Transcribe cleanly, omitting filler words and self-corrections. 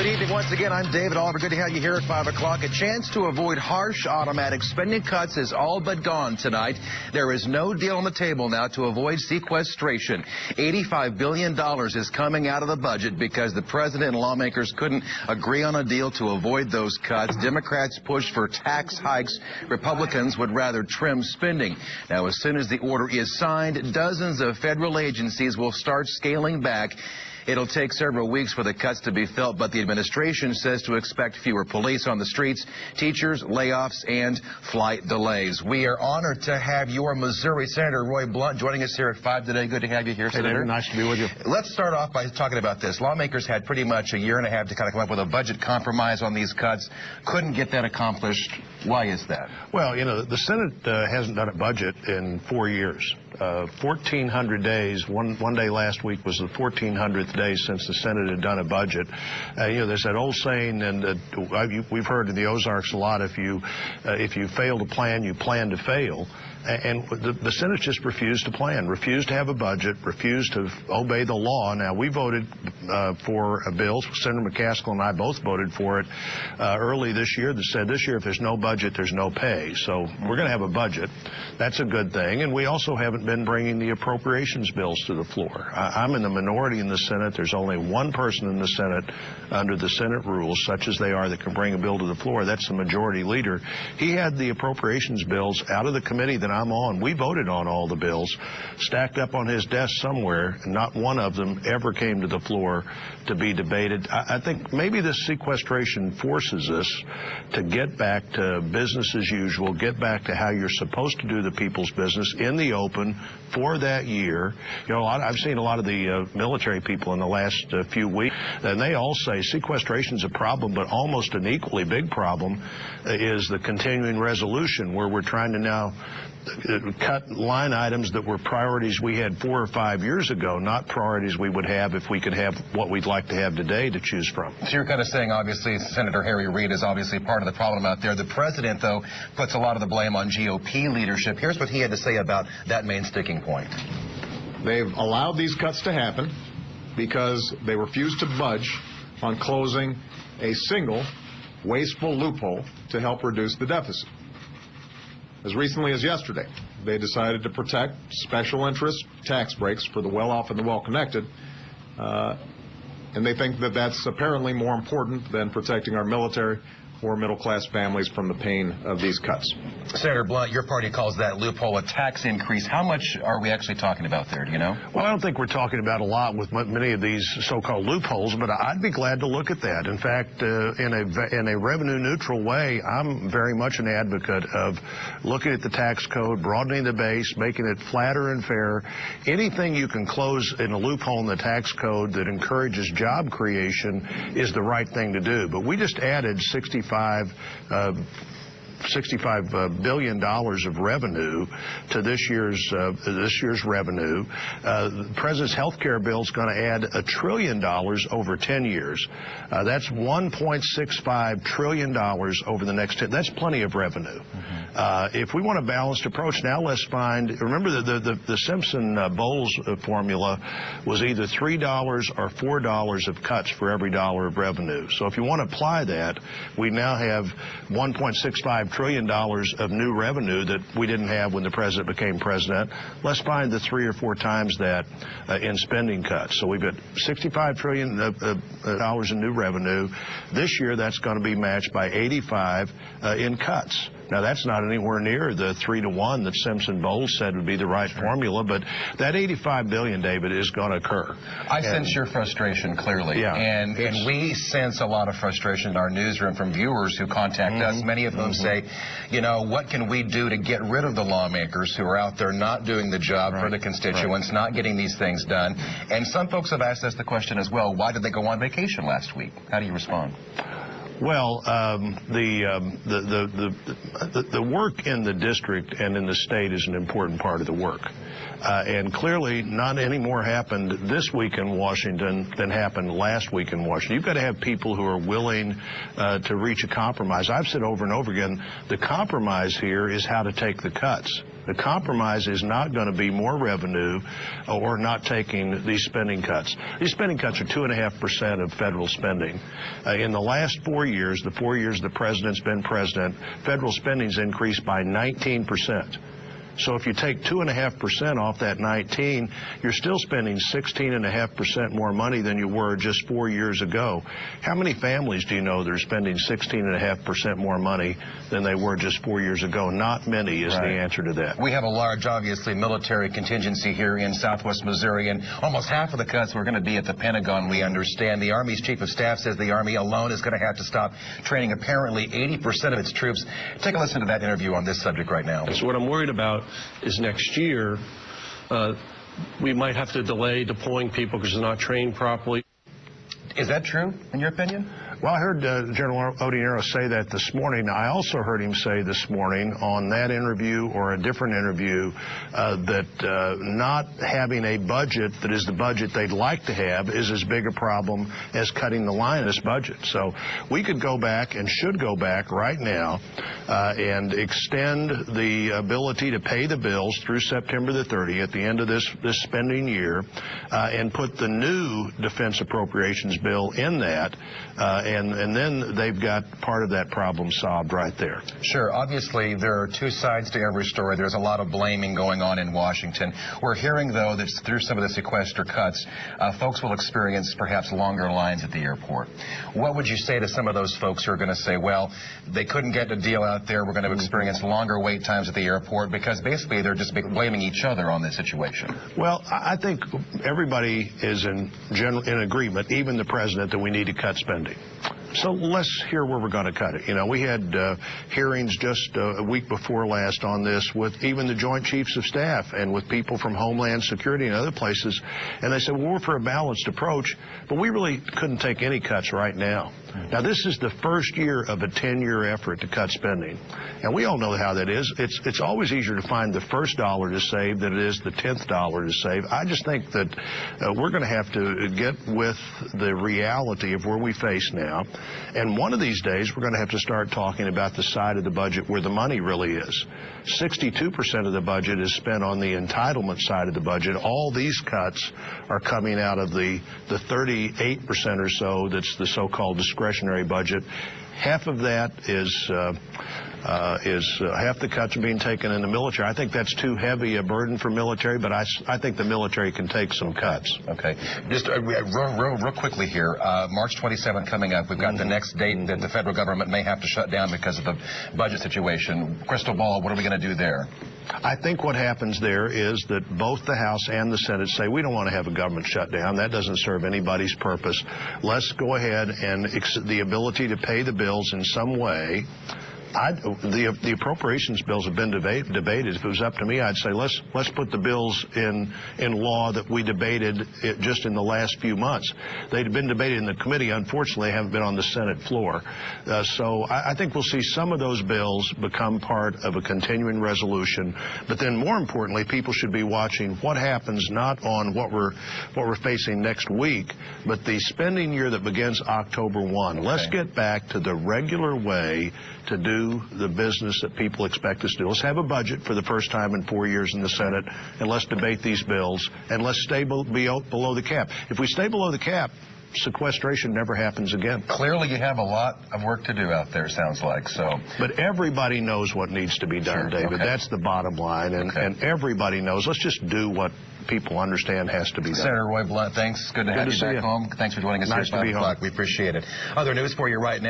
Good evening once again. I'm David Oliver. Good to have you here at 5 o'clock. A chance to avoid harsh automatic spending cuts is all but gone tonight. There is no deal on the table now to avoid sequestration. $85 billion is coming out of the budget because the president and lawmakers couldn't agree on a deal to avoid those cuts. Democrats pushed for tax hikes. Republicans would rather trim spending. Now, as soon as the order is signed, dozens of federal agencies will start scaling back. It'll take several weeks for the cuts to be felt, but the administration says to expect fewer police on the streets, teachers, layoffs, and flight delays. We are honored to have your Missouri Senator Roy Blunt joining us here at 5 today. Good to have you here, Senator. Hey, nice to be with you. Let's start off by talking about this. Lawmakers had pretty much a year and a half to kind of come up with a budget compromise on these cuts. Couldn't get that accomplished. Why is that? Well, you know, the Senate hasn't done a budget in 4 years. 1,400 days. One day last week was the 1,400th day since the Senate had done a budget. You know, there's that old saying, and we've heard in the Ozarks a lot: if you fail to plan, you plan to fail. And the Senate just refused to plan, refused to have a budget, refused to obey the law. Now, we voted for a bill. Senator McCaskill and I both voted for it early this year that said this year if there's no budget, there's no pay. So we're going to have a budget. That's a good thing. And we also haven't been bringing the appropriations bills to the floor. I'm in the minority in the Senate. There's only one person in the Senate under the Senate rules, such as they are, that can bring a bill to the floor. That's the majority leader. He had the appropriations bills out of the committee that I'm on. We voted on all the bills, stacked up on his desk somewhere, and not one of them ever came to the floor to be debated. I think maybe this sequestration forces us to get back to business as usual, get back to how you're supposed to do the people's business in the open for that year. You know, I've seen a lot of the military people in the last few weeks, and they all say sequestration's a problem, but almost an equally big problem is the continuing resolution, where we're trying to now cut line items that were priorities we had 4 or 5 years ago, not priorities we would have if we could have what we'd like to have today to choose from. So you're kind of saying, obviously, Senator Harry Reid is obviously part of the problem out there. The president, though, puts a lot of the blame on GOP leadership. Here's what he had to say about that main sticking point. They've allowed these cuts to happen because they refuse to budge on closing a single wasteful loophole to help reduce the deficit. As recently as yesterday, they decided to protect special interest tax breaks for the well-off and the well-connected, and they think that that's apparently more important than protecting our military or middle-class families from the pain of these cuts. Senator Blunt, your party calls that loophole a tax increase. How much are we actually talking about there, do you know? Well, I don't think we're talking about a lot with many of these so-called loopholes, but I'd be glad to look at that. In fact, in a revenue-neutral way, I'm very much an advocate of looking at the tax code, broadening the base, making it flatter and fair. Anything you can close in a loophole in the tax code that encourages job creation is the right thing to do. But we just added $65 billion of revenue to this year's revenue. The president's health care bill is going to add $1 trillion over 10 years. That's $1.65 trillion over the next 10. That's plenty of revenue. If we want a balanced approach, now let's find. Remember the Simpson-Bowles formula was either $3 or $4 of cuts for every dollar of revenue. So if you want to apply that, we now have $1.65 trillion of new revenue that we didn't have when the president became president. Let's find the 3 or 4 times that in spending cuts. So we've got $65 trillion in new revenue. This year, that's going to be matched by 85 in cuts. Now, that's not anywhere near the 3-to-1 that Simpson-Bowles said would be the right formula, but that $85 billion, David, is going to occur. I sense your frustration, clearly. Yeah, and we sense a lot of frustration in our newsroom from viewers who contact us, many of whom say, you know, what can we do to get rid of the lawmakers who are out there not doing the job for the constituents, not getting these things done? And some folks have asked us the question as well, why did they go on vacation last week? How do you respond? Well, the work in the district and in the state is an important part of the work. And clearly, not any more happened this week in Washington than happened last week in Washington. You've got to have people who are willing to reach a compromise. I've said over and over again, the compromise here is how to take the cuts. The compromise is not going to be more revenue or not taking these spending cuts. These spending cuts are 2.5% of federal spending. In the last 4 years, the 4 years the president's been president, federal spending's increased by 19%. So if you take 2.5% off that 19, you're still spending 16.5% more money than you were just 4 years ago. How many families do you know that are spending 16.5% more money than they were just 4 years ago? Not many is the answer to that. We have a large, obviously, military contingency here in southwest Missouri, and almost half of the cuts were going to be at the Pentagon, we understand. The Army's Chief of Staff says the Army alone is going to have to stop training apparently 80% of its troops. Take a listen to that interview on this subject right now. So what I'm worried about is next year we might have to delay deploying people because they're not trained properly. Is that true, in your opinion? Well, I heard General Odierno say that this morning. I also heard him say this morning on that interview or a different interview that not having a budget that is the budget they'd like to have is as big a problem as cutting the line in this budget. So we could go back and should go back right now and extend the ability to pay the bills through September the 30th at the end of this spending year and put the new defense appropriations bill in that. And then they've got part of that problem solved right there. Sure. Obviously, there are two sides to every story. There's a lot of blaming going on in Washington. We're hearing, though, that through some of the sequester cuts, folks will experience perhaps longer lines at the airport. What would you say to some of those folks who are going to say, well, they couldn't get a deal out there, we're going to experience longer wait times at the airport, because basically they're just blaming each other on this situation? Well, I think everybody is in agreement, even the president, that we need to cut spending. So let's hear where we're going to cut it. You know, we had hearings just a week before last on this with even the Joint Chiefs of Staff and with people from Homeland Security and other places. And they said, well, we're for a balanced approach, but we really couldn't take any cuts right now. Now, this is the first year of a 10-year effort to cut spending. And we all know how that is. It's always easier to find the first dollar to save than it is the 10th dollar to save. I just think that we're going to have to get with the reality of where we face now. And one of these days, we're going to have to start talking about the side of the budget where the money really is. 62% of the budget is spent on the entitlement side of the budget. All these cuts are coming out of the 38% or so that's the so-called discretionary budget. Half of that is half the cuts are being taken in the military. I think that's too heavy a burden for military, but I think the military can take some cuts. Okay. Just real quickly here, March 27th coming up. We've got the next date that the federal government may have to shut down because of the budget situation. Crystal ball, what are we going to do there? I think what happens there is that both the House and the Senate say we don't want to have a government shutdown. That doesn't serve anybody's purpose. Let's go ahead and the ability to pay the bills in some way. The appropriations bills have been debated. If it was up to me, I'd say let's put the bills in law that we debated just in the last few months. They'd been debated in the committee. Unfortunately, haven't been on the Senate floor. So I think we'll see some of those bills become part of a continuing resolution. But then, more importantly, people should be watching what happens not on what we're facing next week, but the spending year that begins October 1. Okay. Let's get back to the regular way to do the business that people expect us to do. Let's have a budget for the first time in 4 years in the Senate, and let's debate these bills, and let's stay below the cap. If we stay below the cap, sequestration never happens again. Clearly, you have a lot of work to do out there, sounds like. So, but everybody knows what needs to be done, David. Okay. That's the bottom line, and everybody knows. Let's just do what people understand has to be done. Senator Roy Blunt, thanks. Good to have you back home. Thanks for joining us nice here at 5 o'clock. We appreciate it. Other news for you right now.